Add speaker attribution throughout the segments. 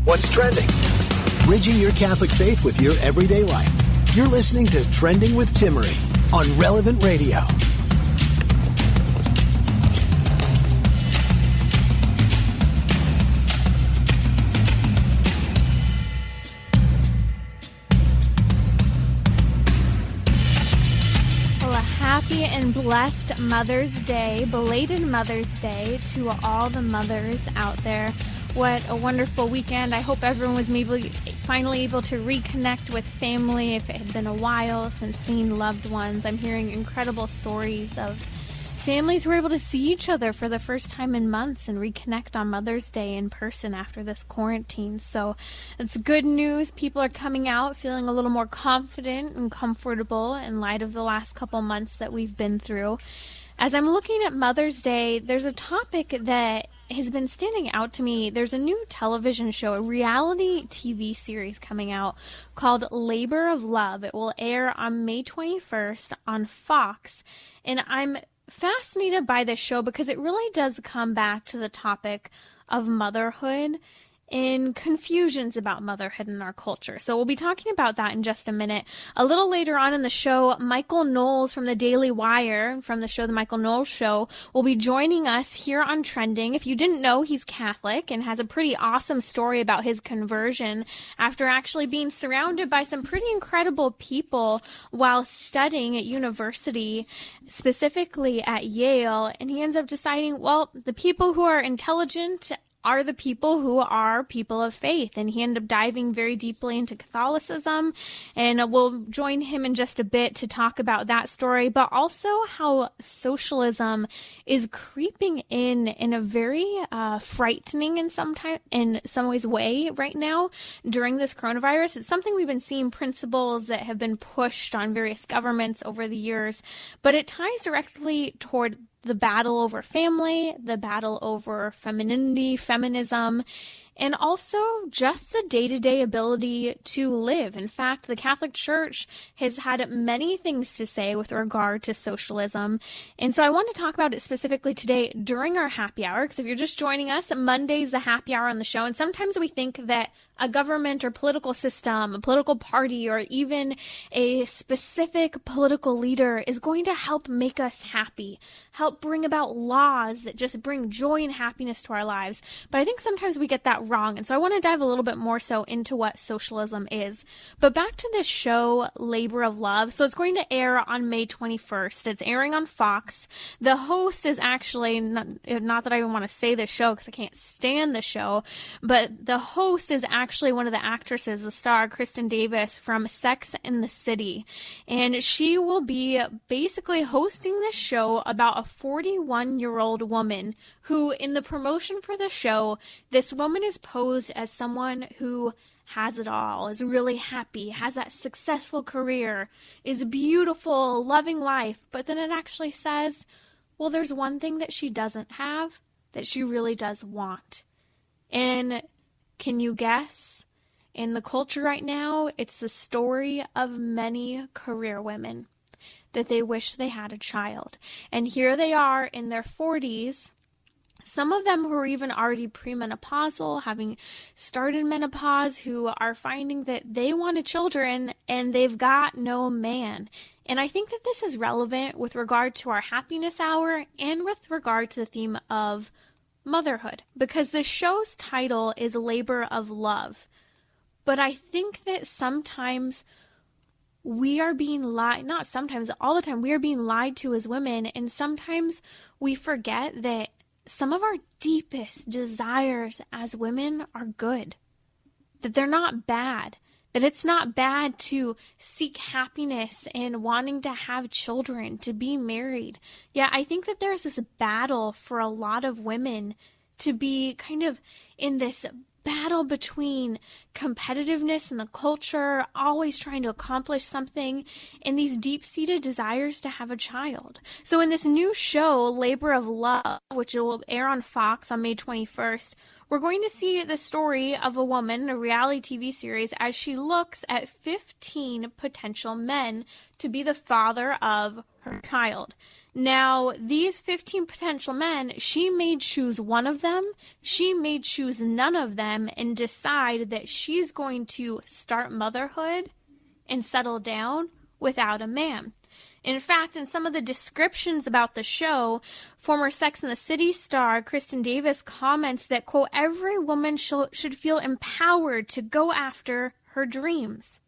Speaker 1: What's trending? Bridging your Catholic faith with your everyday life. You're listening to Trending with Timmery on Relevant Radio.
Speaker 2: Happy and blessed Mother's Day, belated Mother's Day to all the mothers out there. What a wonderful weekend. I hope everyone was finally able to reconnect with family if it had been a while since seeing loved ones. I'm hearing incredible stories of families who were able to see each other for the first time in months and reconnect on Mother's Day in person after this quarantine. So it's good news. People are coming out feeling a little more confident and comfortable in light of the last couple months that we've been through. As I'm looking at Mother's Day, there's a topic that has been standing out to me. There's a new television show, a reality TV series coming out called Labor of Love. It will air on May 21st on Fox. And I'm fascinated by this show because it really does come back to the topic of motherhood and confusions about motherhood in our culture. So we'll be talking about that in just a minute. A little later on in the show, Michael Knowles from the Daily Wire, from the show The Michael Knowles Show, will be joining us here on Trending. If you didn't know, he's Catholic and has a pretty awesome story about his conversion after actually being surrounded by some pretty incredible people while studying at university, specifically at Yale. And he ends up deciding, well, the people who are intelligent are the people who are people of faith. And he ended up diving very deeply into Catholicism. And we'll join him in just a bit to talk about that story, but also how socialism is creeping in a very frightening in some ways way right now during this coronavirus. It's something we've been seeing, principles that have been pushed on various governments over the years, but it ties directly toward the battle over family, the battle over femininity, feminism, and also just the day-to-day ability to live. In fact, the Catholic Church has had many things to say with regard to socialism. And so I want to talk about it specifically today during our happy hour, because if you're just joining us, Monday's the happy hour on the show. And sometimes we think that a government or political system, a political party, or even a specific political leader is going to help make us happy, help bring about laws that just bring joy and happiness to our lives. But I think sometimes we get that wrong. And so I want to dive a little bit more so into what socialism is. But back to this show, Labor of Love. So it's going to air on May 21st. It's airing on Fox. The host is actually, not that I even want to say this show because I can't stand the show, but the host is actually one of the actresses, the star, Kristin Davis from Sex and the City. And she will be basically hosting this show about a 41-year-old woman who, in the promotion for the show, this woman is posed as someone who has it all, is really happy, has that successful career, is beautiful, loving life. But then it actually says, well, there's one thing that she doesn't have that she really does want. And can you guess? In the culture right now, it's the story of many career women that they wish they had a child. And here they are in their 40s. Some of them who are even already premenopausal, having started menopause, who are finding that they wanted children and they've got no man. And I think that this is relevant with regard to our happiness hour and with regard to the theme of motherhood, because the show's title is Labor of Love. But I think that sometimes we are being lied, not sometimes, all the time, we are being lied to as women. And sometimes we forget that some of our deepest desires as women are good, that they're not bad, that it's not bad to seek happiness and wanting to have children, to be married. Yeah, I think that there's this battle for a lot of women to be kind of in this battle between competitiveness in the culture, always trying to accomplish something, and these deep-seated desires to have a child. So in this new show, Labor of Love, which will air on Fox on May 21st, We're going to see the story of a woman, a reality TV series, as she looks at 15 potential men to be the father of her child. Now, these 15 potential men, she may choose one of them, she may choose none of them, and decide that she's going to start motherhood and settle down without a man. In fact, in some of the descriptions about the show, former Sex and the City star Kristin Davis comments that, quote, every woman should feel empowered to go after her dreams.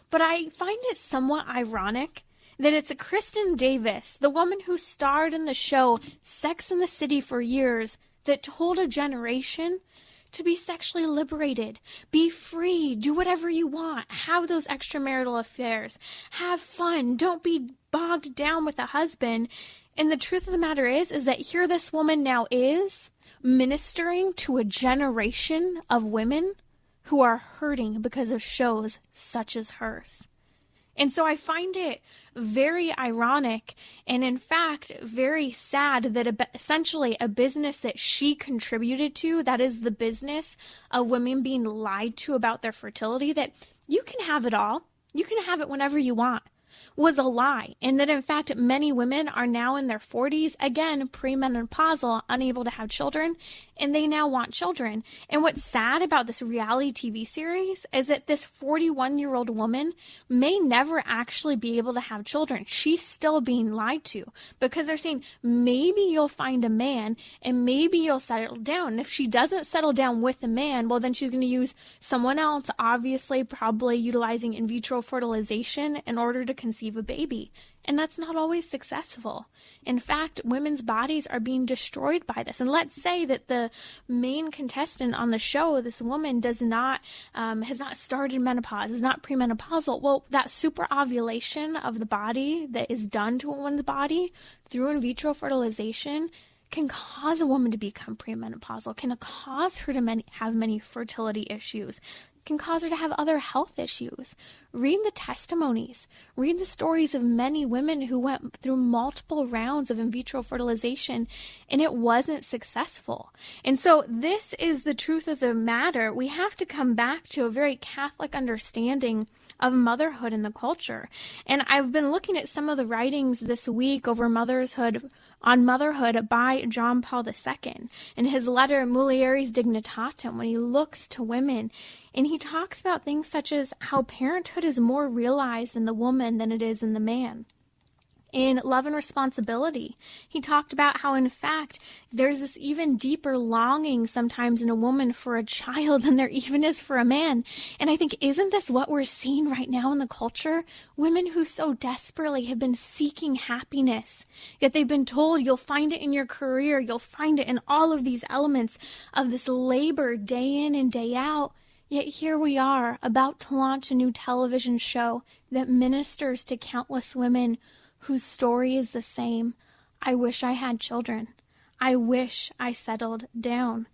Speaker 2: But I find it somewhat ironic that it's Kristin Davis, the woman who starred in the show Sex and the City for years, that told a generation to be sexually liberated, be free, do whatever you want, have those extramarital affairs, have fun, don't be bogged down with a husband. And the truth of the matter is that here this woman now is ministering to a generation of women who are hurting because of shows such as hers. And so I find it very ironic and, in fact, very sad that essentially a business that she contributed to, that is the business of women being lied to about their fertility, that you can have it all, you can have it whenever you want, was a lie. And that, in fact, many women are now in their 40s, again, premenopausal, unable to have children, and they now want children. And what's sad about this reality TV series is that this 41-year-old woman may never actually be able to have children. She's still being lied to because they're saying, maybe you'll find a man and maybe you'll settle down. And if she doesn't settle down with a man, well, then she's going to use someone else, obviously probably utilizing in vitro fertilization in order to conceive a baby. And that's not always successful. In fact, women's bodies are being destroyed by this. And let's say that the main contestant on the show, this woman, has not started menopause, is not premenopausal. Well, that super-ovulation of the body that is done to a woman's body through in vitro fertilization can cause a woman to become premenopausal, can cause her to have many fertility issues, can cause her to have other health issues. Read the testimonies. Read the stories of many women who went through multiple rounds of in vitro fertilization and it wasn't successful. And so this is the truth of the matter. We have to come back to a very Catholic understanding of motherhood in the culture. And I've been looking at some of the writings this week over motherhood by John Paul II in his letter Mulieris Dignitatem, when he looks to women. And he talks about things such as how parenthood is more realized in the woman than it is in the man. In Love and Responsibility, he talked about how, in fact, there's this even deeper longing sometimes in a woman for a child than there even is for a man. And I think, isn't this what we're seeing right now in the culture? Women who so desperately have been seeking happiness, yet they've been told you'll find it in your career, you'll find it in all of these elements of this labor day in and day out. Yet here we are about to launch a new television show that ministers to countless women whose story is the same. I wish I had children. I wish I settled down.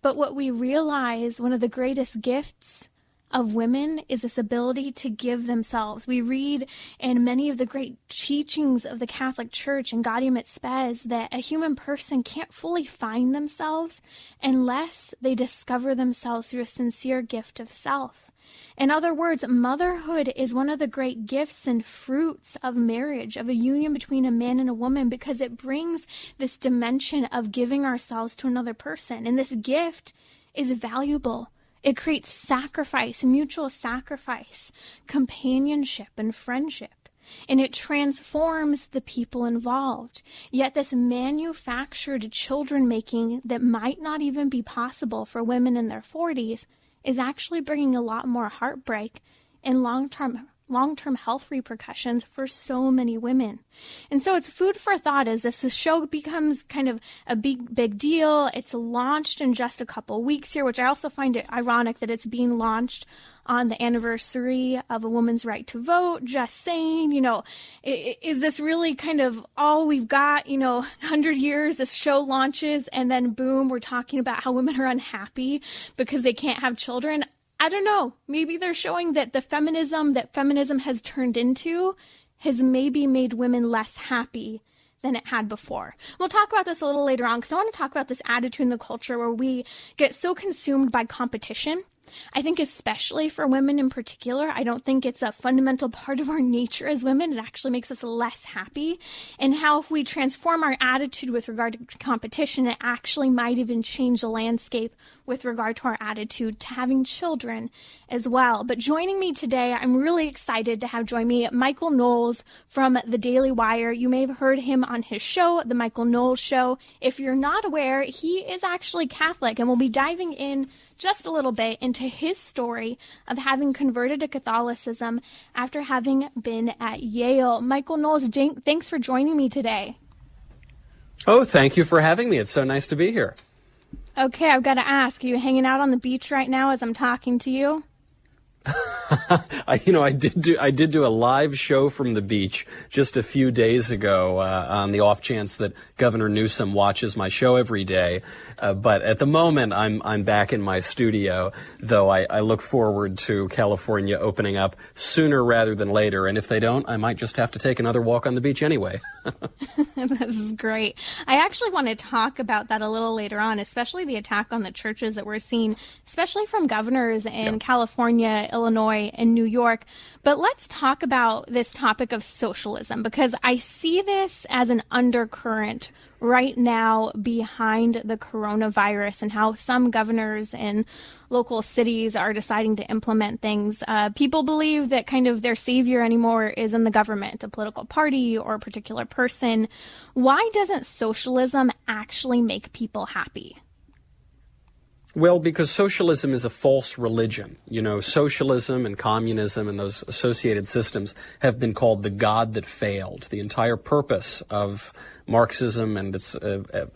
Speaker 2: But what we realize, one of the greatest gifts of women is this ability to give themselves. We read in many of the great teachings of the Catholic Church and Gaudium et Spes that a human person can't fully find themselves unless they discover themselves through a sincere gift of self. In other words, motherhood is one of the great gifts and fruits of marriage, of a union between a man and a woman, because it brings this dimension of giving ourselves to another person. And this gift is valuable. It creates sacrifice, mutual sacrifice, companionship, and friendship. And it transforms the people involved. Yet this manufactured children making that might not even be possible for women in their 40s is actually bringing a lot more heartbreak and long-term health repercussions for so many women. And so it's food for thought as this show becomes kind of a big deal. It's launched in just a couple weeks here, which I also find it ironic that it's being launched on the anniversary of a woman's right to vote. Just saying, is this really kind of all we've got? 100 years, this show launches, and then boom, we're talking about how women are unhappy because they can't have children. I don't know. Maybe they're showing that the feminism has turned into has maybe made women less happy than it had before. We'll talk about this a little later on because I want to talk about this attitude in the culture where we get so consumed by competition. I think especially for women in particular, I don't think it's a fundamental part of our nature as women. It actually makes us less happy. And how if we transform our attitude with regard to competition, it actually might even change the landscape with regard to our attitude to having children as well. But joining me today, I'm really excited to have join me Michael Knowles from the Daily Wire. You may have heard him on his show, The Michael Knowles Show. If you're not aware, he is actually Catholic, and we'll be diving in just a little bit into his story of having converted to Catholicism after having been at Yale. Michael Knowles, thanks for joining me today.
Speaker 3: Oh, thank you for having me. It's so nice to be here.
Speaker 2: Okay, I've got to ask, are you hanging out on the beach right now as I'm talking to you?
Speaker 3: I did do a live show from the beach just a few days ago on the off chance that Governor Newsom watches my show every day. But at the moment, I'm back in my studio, though I look forward to California opening up sooner rather than later. And if they don't, I might just have to take another walk on the beach anyway.
Speaker 2: This is great. I actually want to talk about that a little later on, especially the attack on the churches that we're seeing, especially from governors in California, Illinois, and New York. But let's talk about this topic of socialism, because I see this as an undercurrent right now behind the coronavirus and how some governors in local cities are deciding to implement things. People believe that kind of their savior anymore is in the government, a political party or a particular person. Why doesn't socialism actually make people happy?
Speaker 3: Well, because socialism is a false religion. You know, socialism and communism and those associated systems have been called the God that failed. The entire purpose of Marxism and its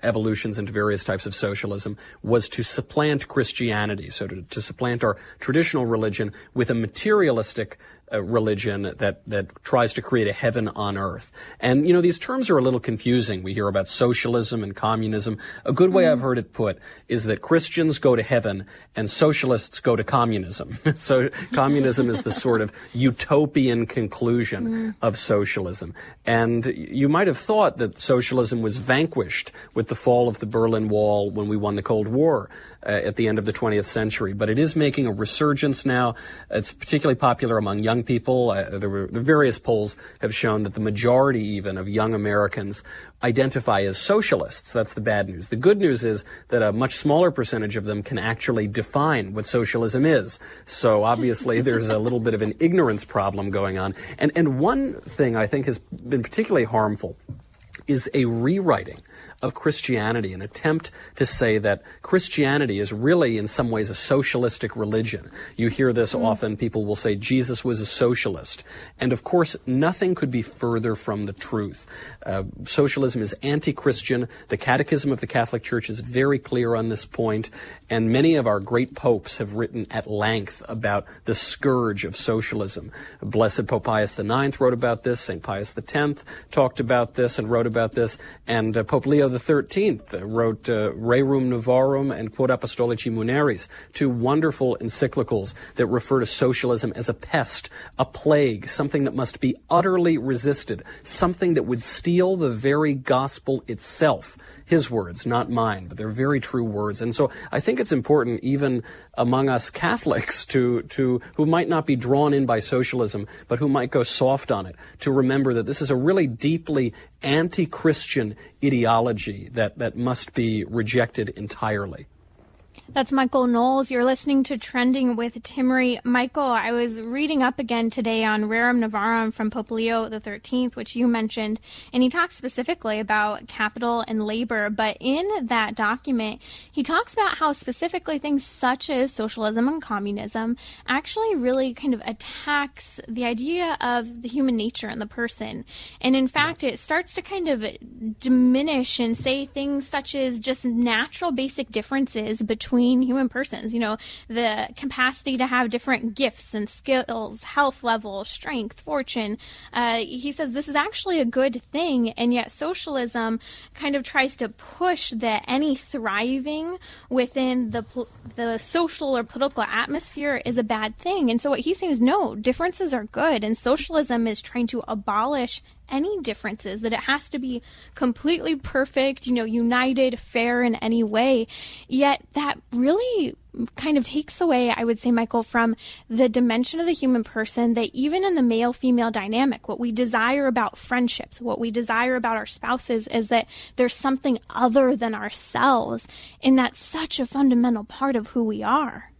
Speaker 3: evolutions into various types of socialism was to supplant Christianity, so to supplant our traditional religion with a materialistic religion that tries to create a heaven on earth. And, you know, these terms are a little confusing. We hear about socialism and communism. A good way I've heard it put is that Christians go to heaven and socialists go to communism. So communism is the sort of utopian conclusion of socialism. And you might have thought that socialism was vanquished with the fall of the Berlin Wall when we won the Cold War at the end of the 20th century. But it is making a resurgence now. It's particularly popular among young people. The various polls have shown that the majority even of young Americans identify as socialists. That's the bad news. The good news is that a much smaller percentage of them can actually define what socialism is. So obviously there's a little bit of an ignorance problem going on. And one thing I think has been particularly harmful is a rewriting of Christianity, an attempt to say that Christianity is really in some ways a socialistic religion. You hear this often. People will say Jesus was a socialist. And of course, nothing could be further from the truth. Socialism is anti-Christian. The Catechism of the Catholic Church is very clear on this point. And many of our great popes have written at length about the scourge of socialism. Blessed Pope Pius IX wrote about this. St. Pius X talked about this and wrote about this. And Pope Leo XIII wrote Rerum Novarum and Quod Apostolici Muneris, two wonderful encyclicals that refer to socialism as a pest, a plague, something that must be utterly resisted, something that would steal the very gospel itself. His words, not mine, but they're very true words. And so I think it's important, even among us Catholics, to who might not be drawn in by socialism, but who might go soft on it, to remember that this is a really deeply anti-Christian ideology that must be rejected entirely.
Speaker 2: That's Michael Knowles. You're listening to Trending with Timmery. Michael, I was reading up again today on Rerum Novarum from Pope Leo XIII, which you mentioned, and he talks specifically about capital and labor. But in that document, he talks about how specifically things such as socialism and communism actually really kind of attacks the idea of the human nature and the person. And in fact, it starts to kind of diminish and say things such as just natural basic differences between human persons, you know, the capacity to have different gifts and skills, health level, strength, fortune. He says this is actually a good thing, and yet socialism kind of tries to push that any thriving within the social or political atmosphere is a bad thing. And so what he's saying is no, differences are good, and socialism is trying to abolish any differences, that it has to be completely perfect, united, fair in any way. Yet that really kind of takes away, I would say, Michael, from the dimension of the human person, that even in the male-female dynamic, what we desire about friendships, what we desire about our spouses, is that there's something other than ourselves, and that's such a fundamental part of who we are.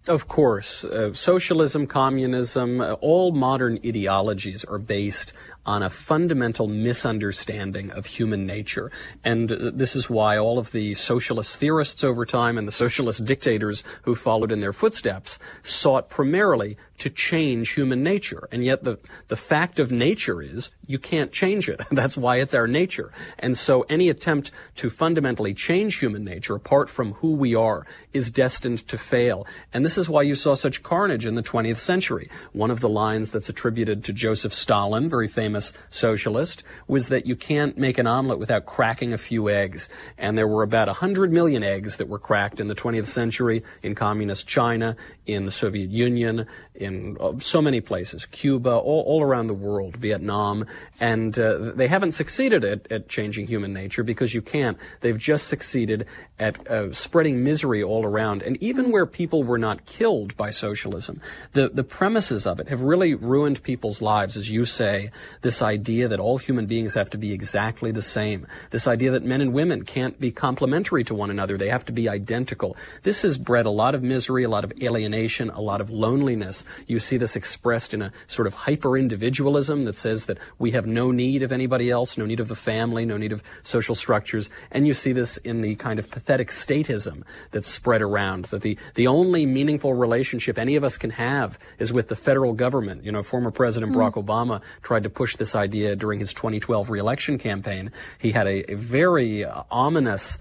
Speaker 3: Of course. Socialism, communism, all modern ideologies are based on a fundamental misunderstanding of human nature. And this is why all of the socialist theorists over time and the socialist dictators who followed in their footsteps sought primarily to change human nature. And yet the fact of nature is you can't change it. That's why it's our nature. And so any attempt to fundamentally change human nature apart from who we are is destined to fail. And this is why you saw such carnage in the 20th century. One of the lines that's attributed to Joseph Stalin, very famous socialist, was that you can't make an omelet without cracking a few eggs. And there were about 100 million eggs that were cracked in the 20th century in communist China, in the Soviet Union, in so many places, Cuba, all around the world, Vietnam, and they haven't succeeded at changing human nature because you can't. They've just succeeded at spreading misery all around. And even where people were not killed by socialism, the premises of it have really ruined people's lives, as you say, this idea that all human beings have to be exactly the same, this idea that men and women can't be complementary to one another, they have to be identical. This has bred a lot of misery, a lot of alienation, a lot of loneliness. You see this expressed in a sort of hyper-individualism that says that we have no need of anybody else, no need of the family, no need of social structures. And you see this in the kind of pathetic statism that's spread around, that the only meaningful relationship any of us can have is with the federal government. Former President Barack Obama tried to push this idea during his 2012 re-election campaign. He had a very ominous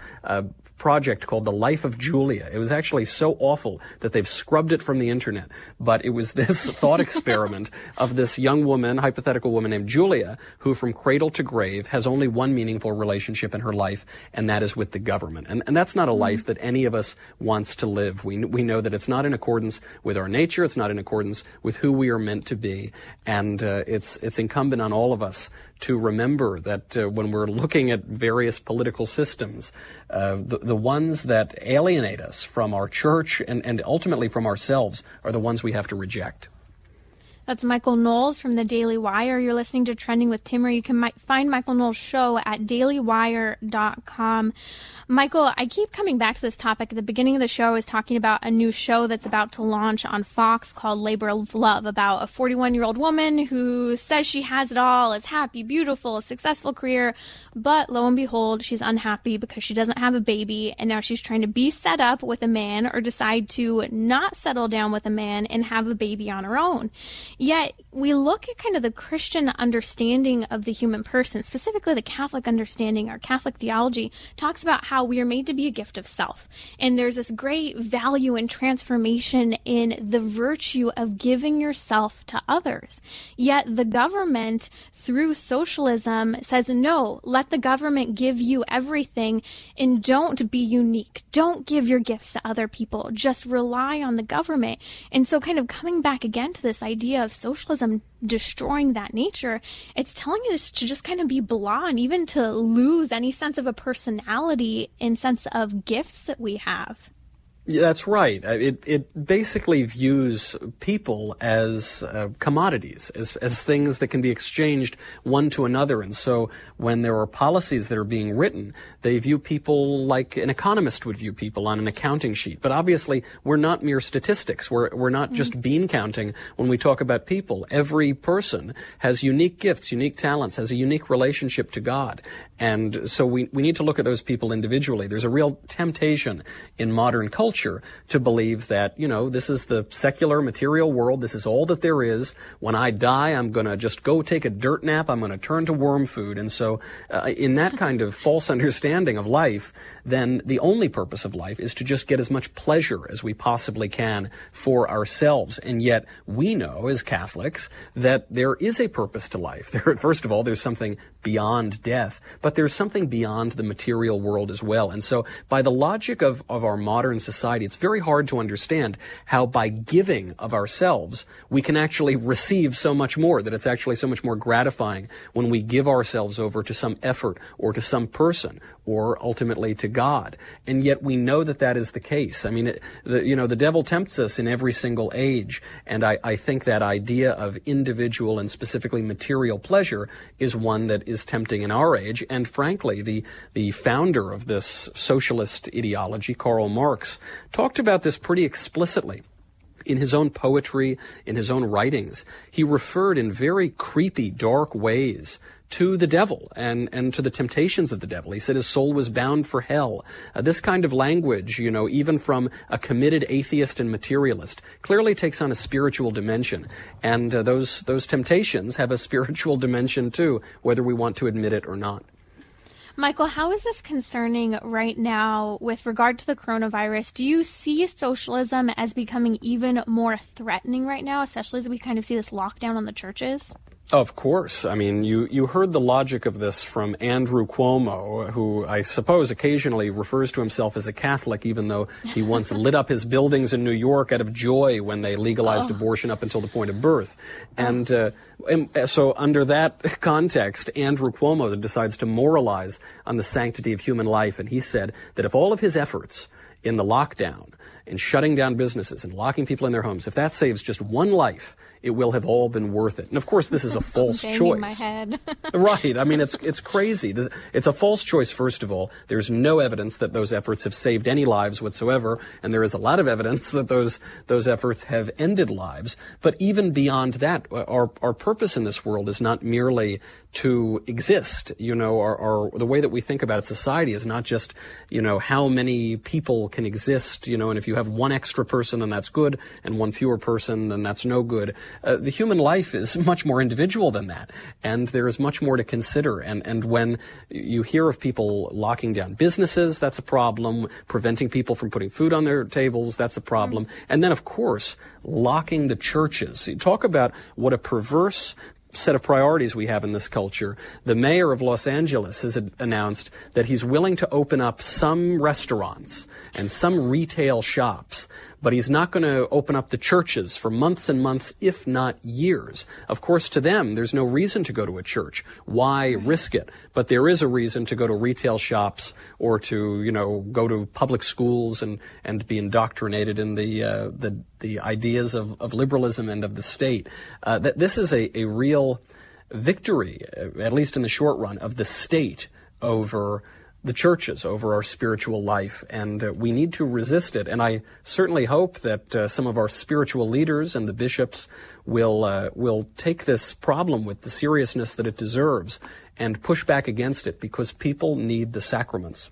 Speaker 3: project called The Life of Julia. It was actually so awful that they've scrubbed it from the internet. But it was this thought experiment of this young woman, hypothetical woman named Julia, who from cradle to grave has only one meaningful relationship in her life, and that is with the government. And that's not a life that any of us wants to live. We know that it's not in accordance with our nature. It's not in accordance with who we are meant to be. And it's incumbent on all of us to remember that when we're looking at various political systems, the ones that alienate us from our church and ultimately from ourselves are the ones we have to reject.
Speaker 2: That's Michael Knowles from the Daily Wire. You're listening to Trending with Timmer. You can find Michael Knowles' show at dailywire.com. Michael, I keep coming back to this topic. At the beginning of the show, I was talking about a new show that's about to launch on Fox called Labor of Love, about a 41-year-old woman who says she has it all, is happy, beautiful, a successful career, but lo and behold, she's unhappy because she doesn't have a baby, and now she's trying to be set up with a man or decide to not settle down with a man and have a baby on her own. Yet, we look at kind of the Christian understanding of the human person, specifically the Catholic understanding. Our Catholic theology talks about how we are made to be a gift of self. And there's this great value and transformation in the virtue of giving yourself to others. Yet the government, through socialism, says, no, let the government give you everything and don't be unique. Don't give your gifts to other people. Just rely on the government. And so kind of coming back again to this idea of socialism destroying that nature, it's telling us to just kind of be blah and even to lose any sense of a personality and sense of gifts that we have.
Speaker 3: Yeah, that's right. It basically views people as commodities, as things that can be exchanged one to another. And so when there are policies that are being written, they view people like an economist would view people on an accounting sheet. But obviously, we're not mere statistics. We're not just bean counting when we talk about people. Every person has unique gifts, unique talents, has a unique relationship to God. And so we need to look at those people individually. There's a real temptation in modern culture to believe that, this is the secular material world. This is all that there is. When I die, I'm going to just go take a dirt nap. I'm going to turn to worm food. And so in that kind of false understanding of life, then the only purpose of life is to just get as much pleasure as we possibly can for ourselves. And yet we know as Catholics that there is a purpose to life. First of all, there's something beyond death, but but there's something beyond the material world as well. And so by the logic of our modern society, it's very hard to understand how by giving of ourselves, we can actually receive so much more, that it's actually so much more gratifying when we give ourselves over to some effort or to some person or ultimately to God. And yet we know that that is the case. I mean, the devil tempts us in every single age, and I think that idea of individual and specifically material pleasure is one that is tempting in our age. And frankly, the founder of this socialist ideology, Karl Marx, talked about this pretty explicitly. In his own poetry, in his own writings, he referred in very creepy, dark ways to the devil and to the temptations of the devil. He said his soul was bound for hell. This kind of language, even from a committed atheist and materialist, clearly takes on a spiritual dimension. And those temptations have a spiritual dimension too, whether we want to admit it or not.
Speaker 2: Michael, how is this concerning right now with regard to the coronavirus? Do you see socialism as becoming even more threatening right now, especially as we kind of see this lockdown on the churches?
Speaker 3: Of course. I mean, you heard the logic of this from Andrew Cuomo, who I suppose occasionally refers to himself as a Catholic, even though he once lit up his buildings in New York out of joy when they legalized abortion up until the point of birth. And so under that context, Andrew Cuomo decides to moralize on the sanctity of human life. And he said that if all of his efforts in the lockdown, in shutting down businesses and locking people in their homes, if that saves just one life, it will have all been worth it. And of course, this is a false choice.
Speaker 2: My head.
Speaker 3: Right. I mean, it's crazy. It's a false choice, first of all. There's no evidence that those efforts have saved any lives whatsoever, and there is a lot of evidence that those efforts have ended lives. But even beyond that, our purpose in this world is not merely to exist. The way that we think about society is not just, how many people can exist, and if you have one extra person, then that's good, and one fewer person, then that's no good. The human life is much more individual than that, and there is much more to consider. And when you hear of people locking down businesses, that's a problem. Preventing people from putting food on their tables, that's a problem. And then, of course, locking the churches. You talk about what a perverse set of priorities we have in this culture. The mayor of Los Angeles has announced that he's willing to open up some restaurants and some retail shops, but he's not going to open up the churches for months and months, if not years. Of course, to them, there's no reason to go to a church. Why risk it? But there is a reason to go to retail shops or to, go to public schools and be indoctrinated in the ideas of liberalism and of the state. That this is a real victory, at least in the short run, of the state over the churches, over our spiritual life, and we need to resist it. And I certainly hope that some of our spiritual leaders and the bishops will take this problem with the seriousness that it deserves and push back against it, because people need the sacraments.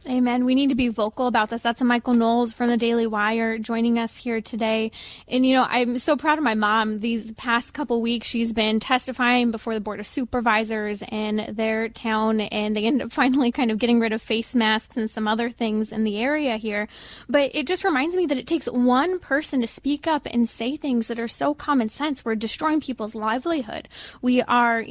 Speaker 2: Amen. We need to be vocal about this. That's Michael Knowles from the Daily Wire joining us here today. And, I'm so proud of my mom. These past couple weeks, she's been testifying before the Board of Supervisors in their town, and they end up finally kind of getting rid of face masks and some other things in the area here. But it just reminds me that it takes one person to speak up and say things that are so common sense. We're destroying people's livelihood. We are,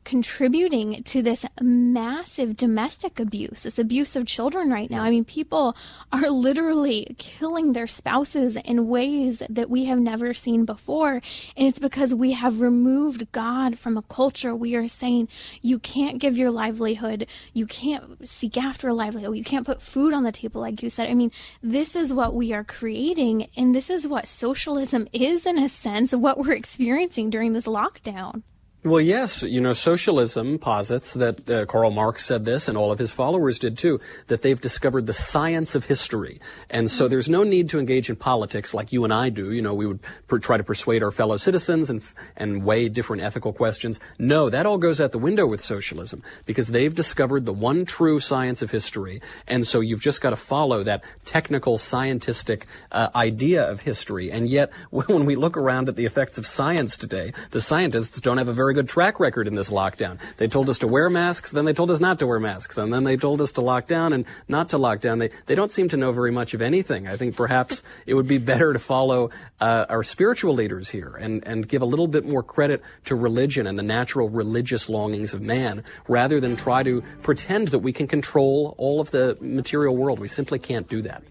Speaker 2: contributing to this massive domestic abuse, this abuse of children right now. I mean, people are literally killing their spouses in ways that we have never seen before. And it's because we have removed God from a culture. We are saying you can't give your livelihood. You can't seek after a livelihood. You can't put food on the table, like you said. I mean, this is what we are creating. And this is what socialism is, in a sense, what we're experiencing during this lockdown.
Speaker 3: Well, yes, socialism posits that Karl Marx said this, and all of his followers did too, that they've discovered the science of history. And so there's no need to engage in politics like you and I do. We would try to persuade our fellow citizens and weigh different ethical questions. No, that all goes out the window with socialism, because they've discovered the one true science of history. And so you've just got to follow that technical, scientific idea of history. And yet, when we look around at the effects of science today, the scientists don't have a very very good track record in this lockdown. They told us to wear masks, then they told us not to wear masks, and then they told us to lock down and not to lock down. They don't seem to know very much of anything. I think perhaps it would be better to follow our spiritual leaders here and give a little bit more credit to religion and the natural religious longings of man, rather than try to pretend that we can control all of the material world. We simply can't do that.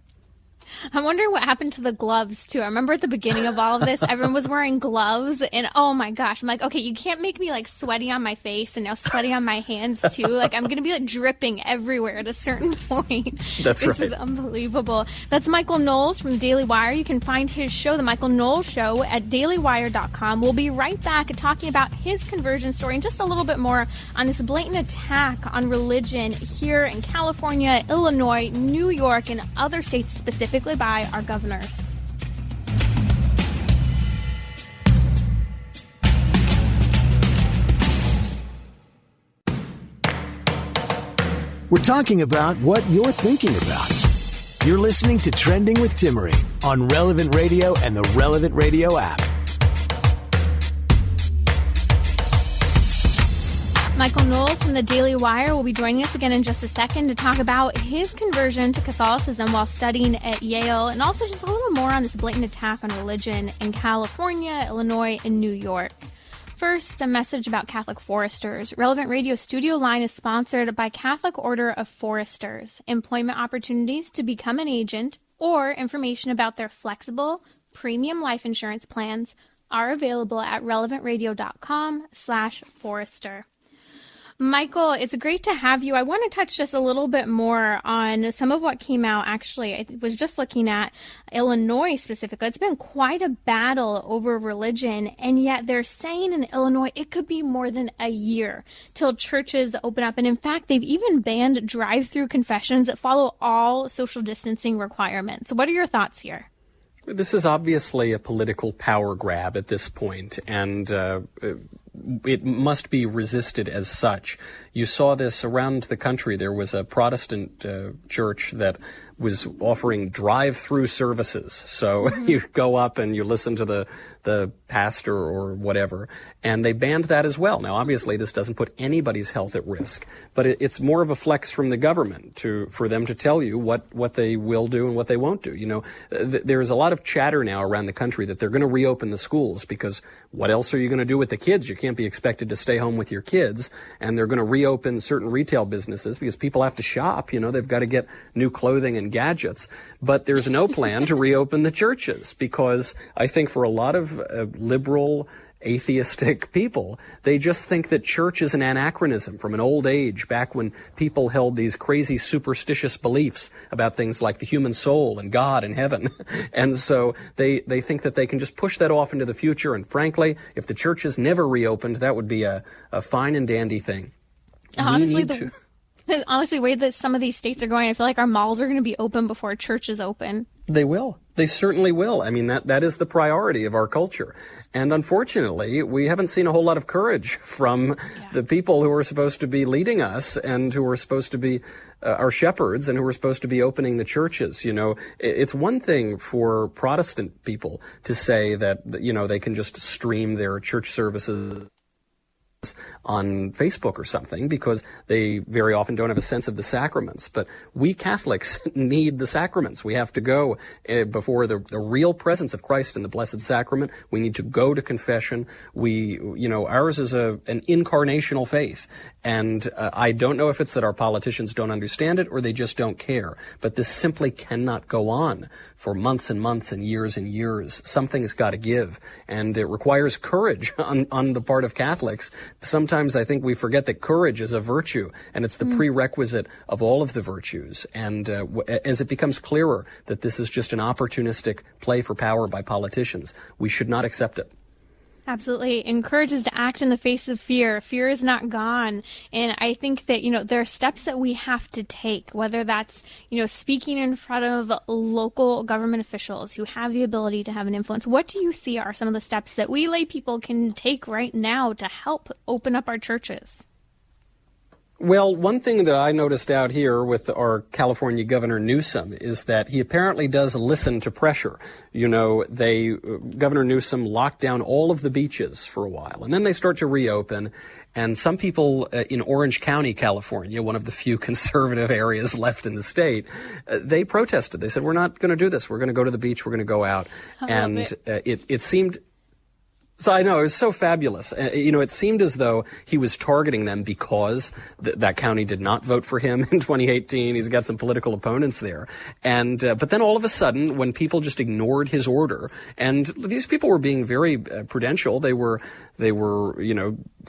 Speaker 2: I'm wondering what happened to the gloves, too. I remember at the beginning of all of this, everyone was wearing gloves, and oh my gosh, I'm like, okay, you can't make me like sweaty on my face and now sweaty on my hands, too. Like, I'm going to be like dripping everywhere at a certain point.
Speaker 3: That's right.
Speaker 2: This is unbelievable. That's Michael Knowles from Daily Wire. You can find his show, The Michael Knowles Show, at dailywire.com. We'll be right back talking about his conversion story and just a little bit more on this blatant attack on religion here in California, Illinois, New York, and other states specifically by our governors.
Speaker 1: We're talking about what you're thinking about. You're listening to Trending with Timmery on Relevant Radio and the Relevant Radio app.
Speaker 2: Michael Knowles from the Daily Wire will be joining us again in just a second to talk about his conversion to Catholicism while studying at Yale, and also just a little more on this blatant attack on religion in California, Illinois, and New York. First, a message about Catholic Foresters. Relevant Radio Studio Line is sponsored by Catholic Order of Foresters. Employment opportunities to become an agent or information about their flexible, premium life insurance plans are available at relevantradio.com/forester. Michael, it's great to have you. I want to touch just a little bit more on some of what came out. Actually, I was just looking at Illinois specifically. It's been quite a battle over religion, and yet they're saying in Illinois it could be more than a year till churches open up. And in fact, they've even banned drive-through confessions that follow all social distancing requirements. What are your thoughts here?
Speaker 3: This is obviously a political power grab at this point, and it must be resisted as such. You saw this around the country. There was a Protestant church that was offering drive-through services. So you go up and you listen to the pastor or whatever, and they banned that as well. Now, obviously, this doesn't put anybody's health at risk, but it's more of a flex from the government for them to tell you what they will do and what they won't do. You know, there's a lot of chatter now around the country that they're going to reopen the schools, because what else are you going to do with the kids? You can't be expected to stay home with your kids, and they're going to reopen certain retail businesses because people have to shop. You know, they've got to get new clothing and gadgets. But there's no plan to reopen the churches, because I think for a lot of liberal, atheistic people, they just think that church is an anachronism from an old age, back when people held these crazy superstitious beliefs about things like the human soul and God and heaven. And so they think that they can just push that off into the future. And frankly, if the churches never reopened, that would be a fine and dandy thing.
Speaker 2: Honestly, the way that some of these states are going, I feel like our malls are going to be open before churches open.
Speaker 3: They will. They certainly will. I mean, that is the priority of our culture. And unfortunately, we haven't seen a whole lot of courage from the people who are supposed to be leading us and who are supposed to be our shepherds and who are supposed to be opening the churches. You know, it's one thing for Protestant people to say that, you know, they can just stream their church services on Facebook or something, because they very often don't have a sense of the sacraments. But we Catholics need the sacraments. We have to go before the real presence of Christ in the Blessed Sacrament. We need to go to confession. Ours is an incarnational faith. And I don't know if it's that our politicians don't understand it or they just don't care. But this simply cannot go on for months and months and years. Something's got to give. And it requires courage on the part of Catholics. Sometimes I think we forget that courage is a virtue, and it's the prerequisite of all of the virtues. And as it becomes clearer that this is just an opportunistic play for power by politicians, we should not accept it.
Speaker 2: Absolutely. Encourages to act in the face of fear. Fear is not gone. And I think that, there are steps that we have to take, whether that's, speaking in front of local government officials who have the ability to have an influence. What do you see are some of the steps that we lay people can take right now to help open up our churches?
Speaker 3: Well, one thing that I noticed out here with our California Governor Newsom is that he apparently does listen to pressure. You know, Governor Newsom locked down all of the beaches for a while, and then they start to reopen. And some people in Orange County, California, one of the few conservative areas left in the state, they protested. They said, we're not going to do this. We're going to go to the beach. We're going to go out. It seemed... So I know, it was so fabulous. It seemed as though he was targeting them because that county did not vote for him in 2018. He's got some political opponents there. But then all of a sudden, when people just ignored his order, and these people were being very prudential, they were,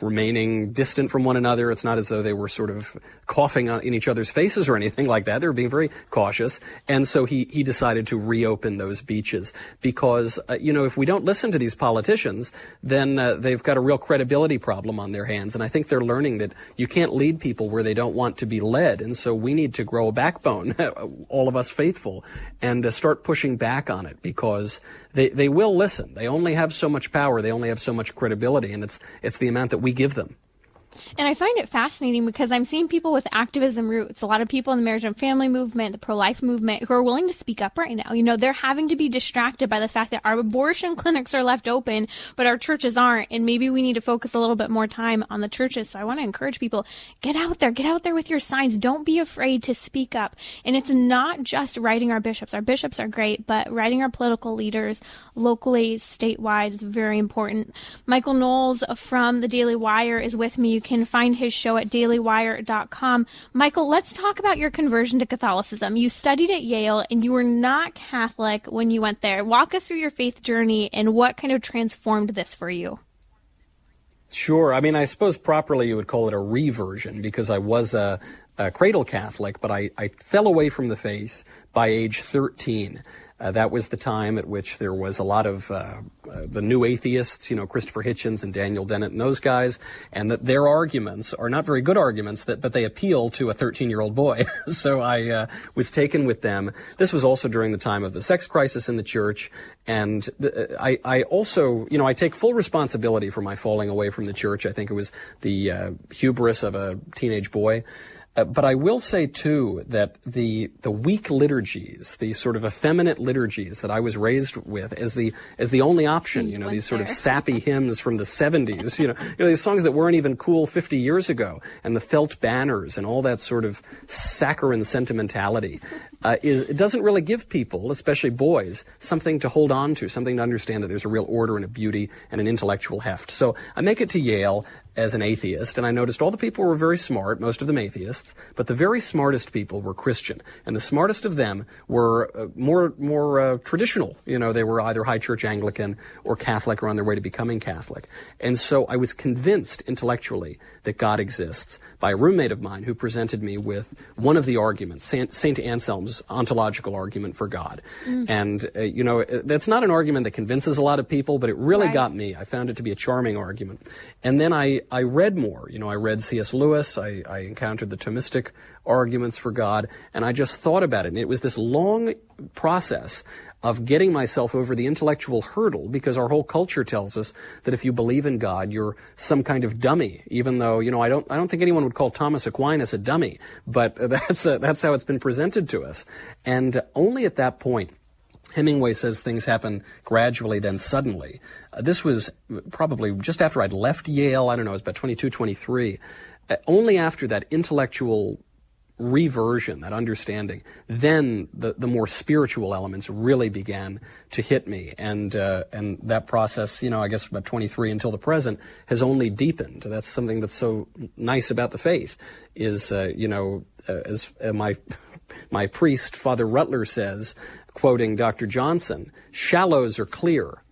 Speaker 3: remaining distant from one another. It's not as though they were sort of coughing in each other's faces or anything like that. They were being very cautious. And so he decided to reopen those beaches because, if we don't listen to these politicians, then they've got a real credibility problem on their hands. And I think they're learning that you can't lead people where they don't want to be led. And so we need to grow a backbone, all of us faithful, and start pushing back on it because they will listen. They only have so much power. They only have so much credibility. And it's the amount that we give them.
Speaker 2: And I find it fascinating because I'm seeing people with activism roots, a lot of people in the marriage and family movement, the pro-life movement, who are willing to speak up right now. They're having to be distracted by the fact that our abortion clinics are left open, but our churches aren't. And maybe we need to focus a little bit more time on the churches. So I want to encourage people, get out there with your signs. Don't be afraid to speak up. And it's not just writing our bishops. Our bishops are great, but writing our political leaders locally, statewide is very important. Michael Knowles from the Daily Wire is with me. You can find his show at dailywire.com. Michael, let's talk about your conversion to Catholicism. You studied at Yale and you were not Catholic when you went there. Walk us through your faith journey and what kind of transformed this for you.
Speaker 3: Sure. I mean, I suppose properly you would call it a reversion because I was a cradle Catholic, but I fell away from the faith by age 13. That was the time at which there was a lot of the new atheists, Christopher Hitchens and Daniel Dennett and those guys, and that their arguments are not very good arguments, but they appeal to a 13-year-old boy. So I was taken with them. This was also during the time of the sex crisis in the church, and I also, I take full responsibility for my falling away from the church. I think it was the hubris of a teenage boy. But I will say, too, that the weak liturgies, the sort of effeminate liturgies that I was raised with as the only option, these sort of sappy hymns from the 70s, these songs that weren't even cool 50 years ago, and the felt banners and all that sort of saccharine sentimentality, it doesn't really give people, especially boys, something to hold on to, something to understand that there's a real order and a beauty and an intellectual heft. So I make it to Yale as an atheist, and I noticed all the people were very smart, most of them atheists, but the very smartest people were Christian, and the smartest of them were more traditional. They were either high church Anglican or Catholic or on their way to becoming Catholic. And so I was convinced intellectually that God exists by a roommate of mine who presented me with one of the arguments, St. Anselm's ontological argument for God. And, that's not an argument that convinces a lot of people, but it really got me. I found it to be a charming argument. And then I read more. I read C.S. Lewis. I encountered the Thomistic arguments for God, and I just thought about it. And it was this long process of getting myself over the intellectual hurdle, because our whole culture tells us that if you believe in God, you're some kind of dummy, even though, I don't think anyone would call Thomas Aquinas a dummy, but that's how it's been presented to us. And only at that point, Hemingway says things happen gradually, then suddenly. This was probably just after I'd left Yale. I don't know, it was about 22, 23. Only after that intellectual reversion, that understanding, then the more spiritual elements really began to hit me. And that process, I guess about 23 until the present, has only deepened. That's something that's so nice about the faith is, as my priest, Father Rutler, says, quoting Dr. Johnson, shallows are clear,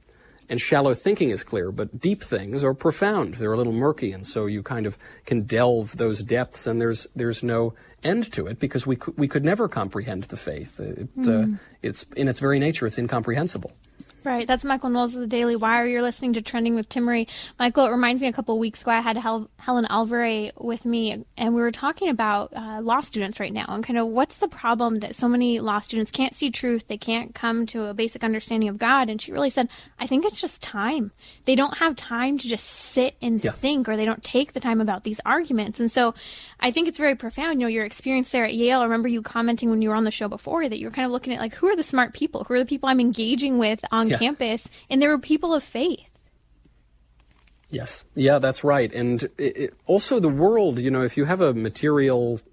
Speaker 3: and shallow thinking is clear, but deep things are profound. They're a little murky, and so you kind of can delve those depths, and there's no end to it, because we could never comprehend the faith. It's in its very nature, it's incomprehensible.
Speaker 2: Right. That's Michael Knowles of the Daily Wire. You're listening to Trending with Timmery. Michael, it reminds me a couple of weeks ago I had Helen Alvarez with me, and we were talking about law students right now and kind of what's the problem that so many law students can't see truth, they can't come to a basic understanding of God. And she really said, I think it's just time. They don't have time to just sit and think, or they don't take the time about these arguments. And so I think it's very profound. You know, your experience there at Yale, I remember you commenting when you were on the show before that you were kind of looking at like, who are the smart people? Who are the people I'm engaging with on campus? And there were people of faith.
Speaker 3: Yes. Yeah, that's right. And also the world, you know, if you have a materialist,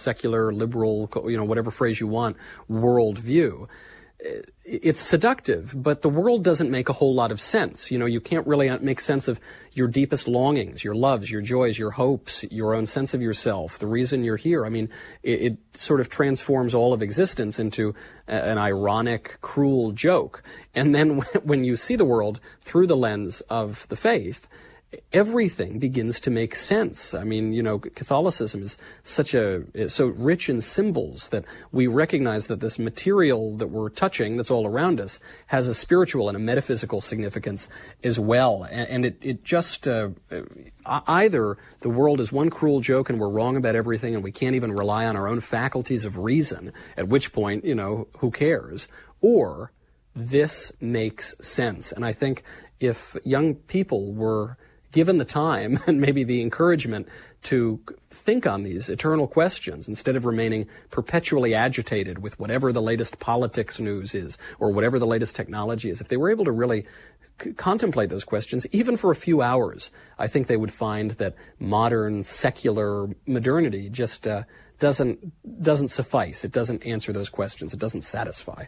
Speaker 3: secular, liberal, you know, whatever phrase you want, worldview, it's seductive, but the world doesn't make a whole lot of sense. You know, you can't really make sense of your deepest longings, your loves, your joys, your hopes, your own sense of yourself, the reason you're here. I mean, it sort of transforms all of existence into an ironic, cruel joke. And then when you see the world through the lens of the faith, everything begins to make sense. I mean, you know, Catholicism is so rich in symbols that we recognize that this material that we're touching, that's all around us, has a spiritual and a metaphysical significance as well. And it just, either the world is one cruel joke and we're wrong about everything and we can't even rely on our own faculties of reason, at which point, you know, who cares? Or this makes sense. And I think if young people were given the time and maybe the encouragement to think on these eternal questions instead of remaining perpetually agitated with whatever the latest politics news is or whatever the latest technology is, if they were able to really contemplate those questions, even for a few hours, I think they would find that modern secular modernity just doesn't suffice. It doesn't answer those questions. It doesn't satisfy.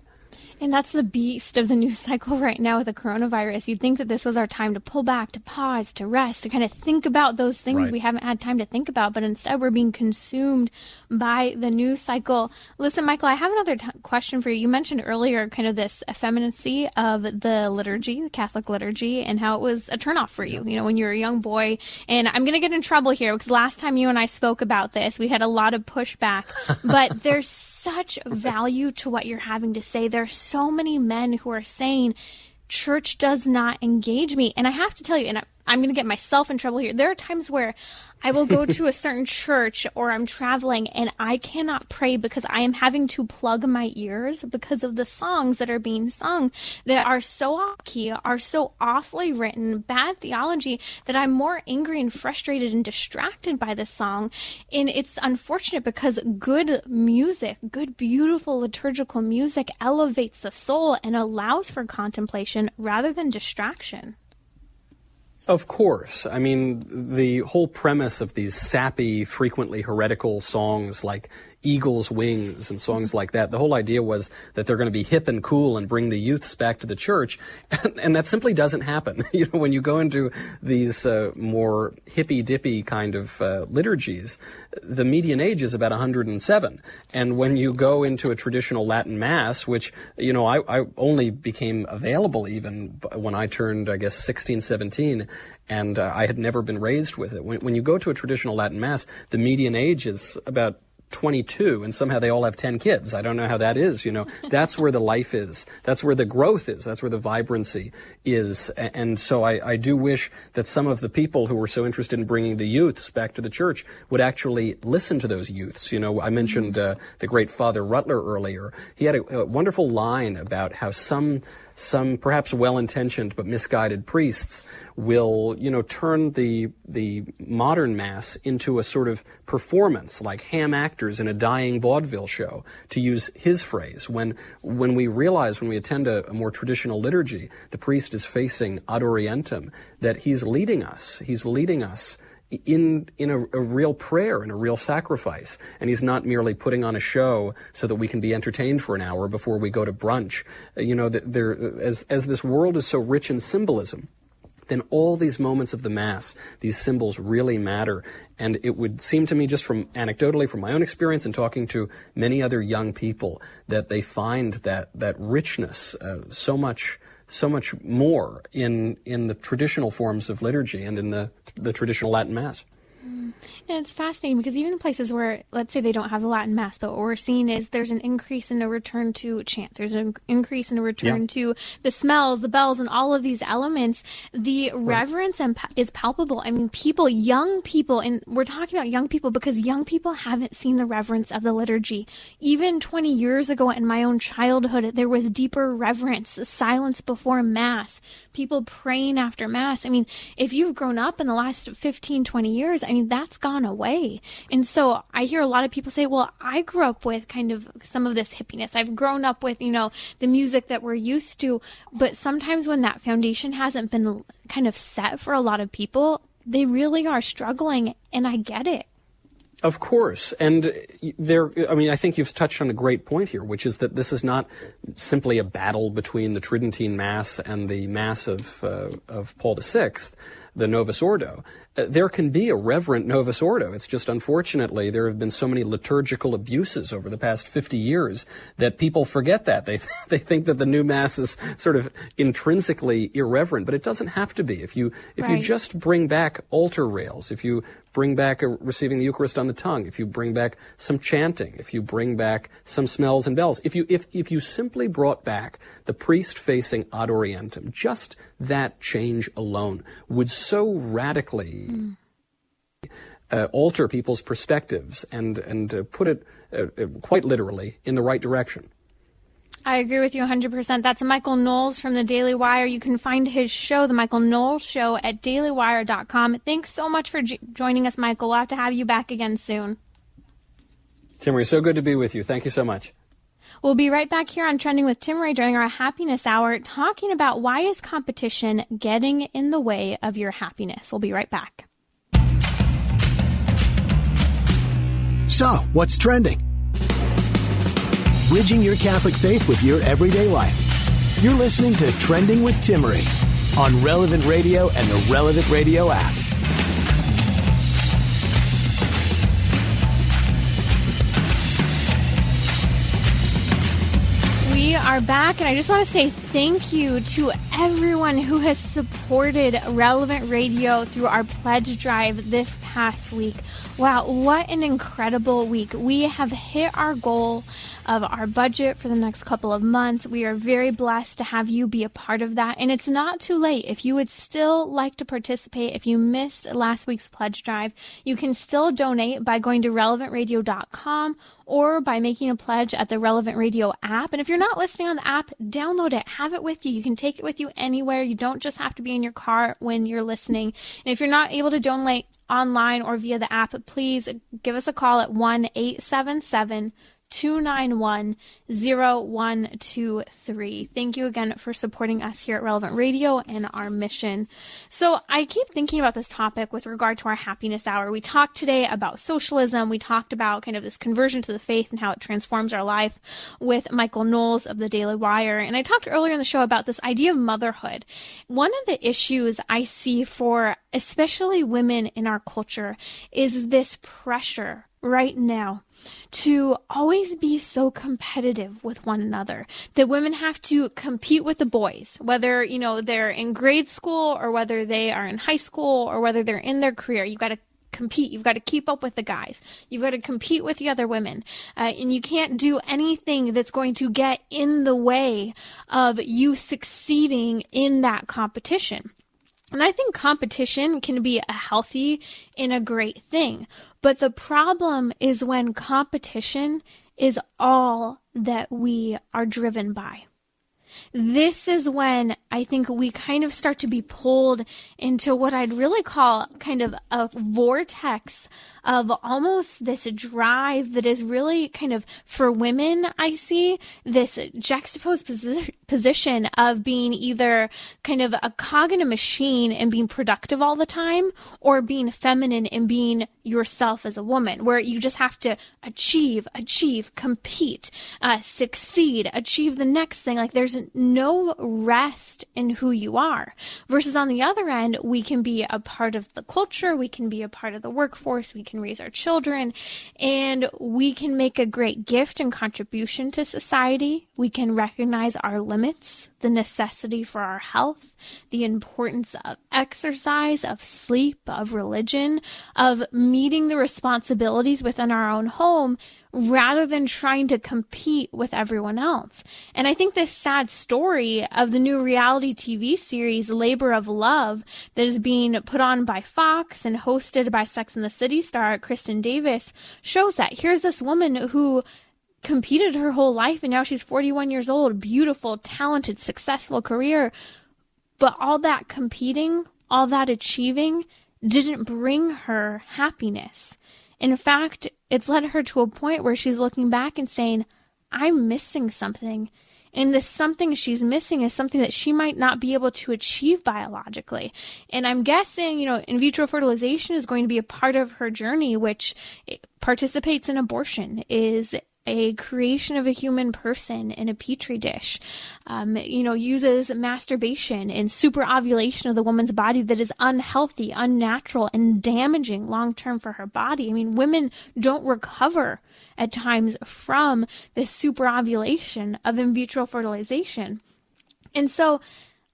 Speaker 2: And that's the beast of the news cycle right now with the coronavirus. You'd think that this was our time to pull back, to pause, to rest, to kind of think about those things we haven't had time to think about. But instead, we're being consumed by the news cycle. Listen, Michael, I have another question for you. You mentioned earlier kind of this effeminacy of the liturgy, the Catholic liturgy, and how it was a turnoff for you, you know, when you were a young boy. And I'm going to get in trouble here because last time you and I spoke about this, we had a lot of pushback. But there's such value to what you're having to say. There's so many men who are saying church does not engage me. And I have to tell you, and I'm going to get myself in trouble here. There are times where I will go to a certain church or I'm traveling and I cannot pray because I am having to plug my ears because of the songs that are being sung that are so off key, are so awfully written, bad theology, that I'm more angry and frustrated and distracted by the song. And it's unfortunate because good music, good, beautiful liturgical music elevates the soul and allows for contemplation rather than distraction.
Speaker 3: Of course. I mean, the whole premise of these sappy, frequently heretical songs like Eagle's Wings and songs like that, the whole idea was that they're going to be hip and cool and bring the youths back to the church, and that simply doesn't happen. You know, when you go into these more hippy-dippy kind of liturgies, the median age is about 107. And when you go into a traditional Latin Mass, which, you know, I only became available even when I turned, I guess, 16, 17, and I had never been raised with it. When you go to a traditional Latin Mass, the median age is about 22, and somehow they all have 10 kids. I don't know how that is, you know. That's where the life is. That's where the growth is. That's where the vibrancy is. And so I do wish that some of the people who were so interested in bringing the youths back to the church would actually listen to those youths. You know, I mentioned the great Father Rutler earlier. He had a wonderful line about how some perhaps well-intentioned but misguided priests will, you know, turn the modern Mass into a sort of performance, like ham actors in a dying vaudeville show, to use his phrase. When we realize, when we attend a more traditional liturgy, the priest is facing ad orientem, that he's leading us in a real prayer and a real sacrifice. And he's not merely putting on a show so that we can be entertained for an hour before we go to brunch. You know, as this world is so rich in symbolism, then all these moments of the Mass, these symbols really matter. And it would seem to me, just from anecdotally from my own experience and talking to many other young people, that they find that richness so much more in the traditional forms of liturgy and in the traditional Latin Mass.
Speaker 2: And it's fascinating because even in places where, let's say they don't have the Latin Mass, but what we're seeing is there's an increase in a return to chant. There's an increase in a return to the smells, the bells, and all of these elements. The reverence is palpable. I mean, young people, and we're talking about young people because young people haven't seen the reverence of the liturgy. Even 20 years ago in my own childhood, there was deeper reverence, silence before Mass, people praying after Mass. I mean, if you've grown up in the last 15, 20 years, I mean, that's gone away. And so I hear a lot of people say, well, I grew up with kind of some of this hippiness. I've grown up with, the music that we're used to. But sometimes when that foundation hasn't been kind of set for a lot of people, they really are struggling. And I get it.
Speaker 3: Of course. And I think you've touched on a great point here, which is that this is not simply a battle between the Tridentine Mass and the Mass of Paul VI, the Novus Ordo. There can be a reverent Novus Ordo. It's just, unfortunately, there have been so many liturgical abuses over the past 50 years that people forget that. They think that the new Mass is sort of intrinsically irreverent, but it doesn't have to be. If you just bring back altar rails, if you bring back receiving the Eucharist on the tongue, if you bring back some chanting, if you bring back some smells and bells, if you simply brought back the priest-facing Ad Orientem, just that change alone would so radically alter people's perspectives and put it quite literally in the right direction.
Speaker 2: I agree with you 100%. That's Michael Knowles from the Daily Wire. You can find his show, The Michael Knowles Show, at dailywire.com. Thanks so much for joining us, Michael. We'll have to have you back again soon.
Speaker 3: Timmery, so good to be with you. Thank you so much.
Speaker 2: We'll be right back here on Trending with Timmery during our Happiness Hour, talking about why is competition getting in the way of your happiness. We'll be right back.
Speaker 1: So, what's trending? Bridging your Catholic faith with your everyday life. You're listening to Trending with Timmery on Relevant Radio and the Relevant Radio app.
Speaker 2: We are back, and I just want to say thank you to everyone who has supported Relevant Radio through our pledge drive this past week. Wow, what an incredible week. We have hit our goal of our budget for the next couple of months. We are very blessed to have you be a part of that. And it's not too late. If you would still like to participate, if you missed last week's pledge drive, you can still donate by going to relevantradio.com or by making a pledge at the Relevant Radio app. And if you're not listening on the app, download it. Have it with you. You can take it with you anywhere. You don't just have to be in your car when you're listening. And if you're not able to donate online or via the app, please give us a call at 1-877-291-0123. Thank you again for supporting us here at Relevant Radio and our mission. So I keep thinking about this topic with regard to our happiness hour. We talked today about socialism. We talked about kind of this conversion to the faith and how it transforms our life with Michael Knowles of the Daily Wire. And I talked earlier in the show about this idea of motherhood. One of the issues I see for especially women in our culture is this pressure right now to always be so competitive with one another, that women have to compete with the boys, whether, they're in grade school or whether they are in high school or whether they're in their career. You've got to compete. You've got to keep up with the guys. You've got to compete with the other women. And you can't do anything that's going to get in the way of you succeeding in that competition. And I think competition can be a healthy and a great thing. But the problem is when competition is all that we are driven by. This is when I think we kind of start to be pulled into what I'd really call kind of a vortex of almost this drive that is really kind of, for women, I see this juxtaposed position of being either kind of a cog in a machine and being productive all the time, or being feminine and being yourself as a woman, where you just have to achieve, compete, succeed, achieve the next thing. Like there's no rest in who you are. Versus on the other end, we can be a part of the culture, we can be a part of the workforce, we can raise our children, and we can make a great gift and contribution to society. We can recognize our limits, the necessity for our health, the importance of exercise, of sleep, of religion, of meeting the responsibilities within our own home, rather than trying to compete with everyone else. And I think this sad story of the new reality TV series, Labor of Love, that is being put on by Fox and hosted by Sex and the City star Kristin Davis, shows that. Here's this woman who competed her whole life, and now she's 41 years old, beautiful, talented, successful career. But all that competing, all that achieving didn't bring her happiness. In fact, it's led her to a point where she's looking back and saying, I'm missing something. And this something she's missing is something that she might not be able to achieve biologically. And I'm guessing, in vitro fertilization is going to be a part of her journey, which participates in abortion, is a creation of a human person in a petri dish, uses masturbation and super ovulation of the woman's body that is unhealthy, unnatural, and damaging long-term for her body. I mean, women don't recover at times from this super ovulation of in vitro fertilization. And so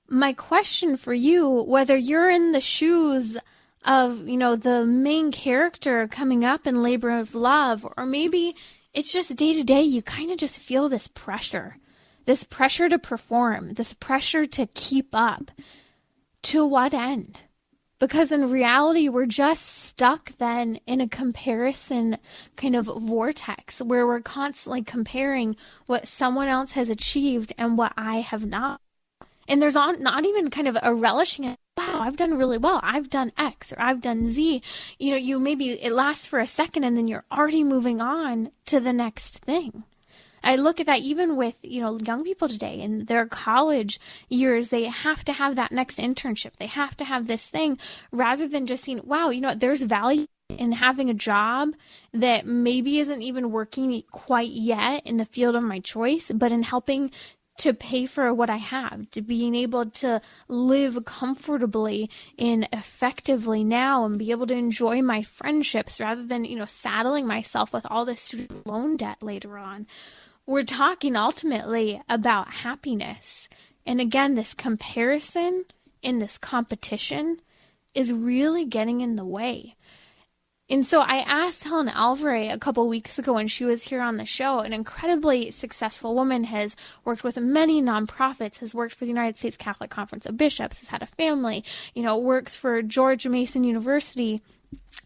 Speaker 2: my question for you, whether you're in the shoes of, the main character coming up in Labor of Love, or maybe it's just day to day, you kind of just feel this pressure to perform, this pressure to keep up. To what end? Because in reality, we're just stuck then in a comparison kind of vortex where we're constantly comparing what someone else has achieved and what I have not. And there's not even kind of a relishing in, wow, I've done really well. I've done X or I've done Z. You maybe it lasts for a second and then you're already moving on to the next thing. I look at that even with, young people today in their college years. They have to have that next internship. They have to have this thing rather than just seeing, wow, there's value in having a job that maybe isn't even working quite yet in the field of my choice, but in helping to pay for what I have, to being able to live comfortably and effectively now and be able to enjoy my friendships rather than, saddling myself with all this student loan debt later on. We're talking ultimately about happiness. And again, this comparison and this competition is really getting in the way. And so I asked Helen Alvarez a couple weeks ago when she was here on the show, an incredibly successful woman, has worked with many nonprofits, has worked for the United States Catholic Conference of Bishops, has had a family, works for George Mason University.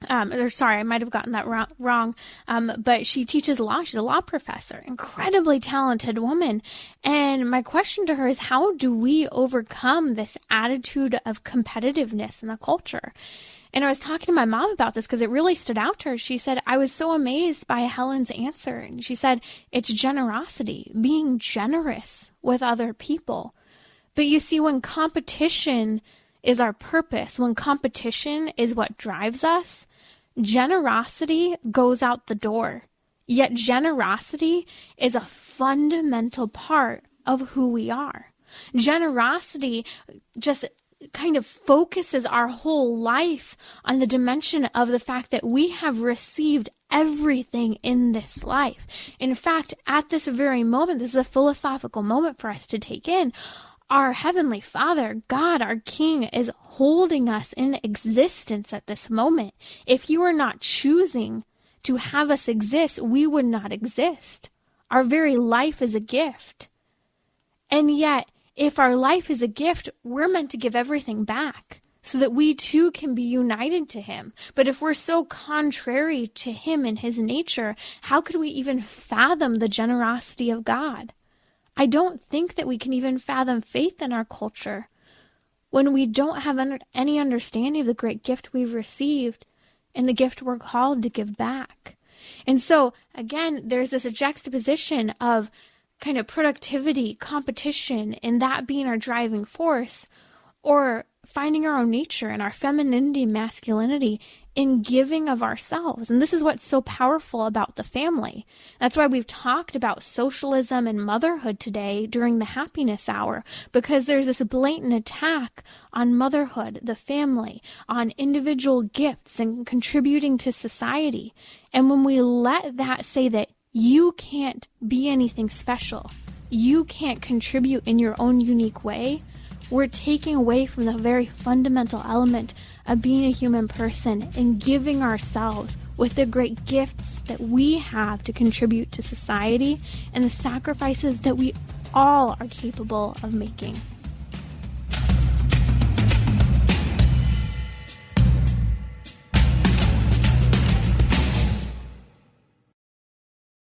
Speaker 2: I might have gotten that wrong. But she teaches law. She's a law professor, incredibly talented woman. And my question to her is, how do we overcome this attitude of competitiveness in the culture? And I was talking to my mom about this because it really stood out to her. She said, I was so amazed by Helen's answer. And she said, it's generosity, being generous with other people. But you see, when competition is our purpose, when competition is what drives us, generosity goes out the door. Yet generosity is a fundamental part of who we are. Generosity just kind of focuses our whole life on the dimension of the fact that we have received everything in this life. In fact, at this very moment, this is a philosophical moment for us to take in. Our Heavenly Father, God, our King, is holding us in existence at this moment. If He were not choosing to have us exist, we would not exist. Our very life is a gift. And yet, if our life is a gift, we're meant to give everything back so that we too can be united to Him. But if we're so contrary to Him and His nature, how could we even fathom the generosity of God? I don't think that we can even fathom faith in our culture when we don't have any understanding of the great gift we've received and the gift we're called to give back. And so, again, there's this juxtaposition of kind of productivity, competition, and that being our driving force, or finding our own nature and our femininity and masculinity in giving of ourselves. And this is what's so powerful about the family. That's why we've talked about socialism and motherhood today during the happiness hour, because there's this blatant attack on motherhood, the family, on individual gifts and contributing to society. And when we let that say that you can't be anything special, you can't contribute in your own unique way, we're taking away from the very fundamental element of being a human person and giving ourselves with the great gifts that we have to contribute to society and the sacrifices that we all are capable of making.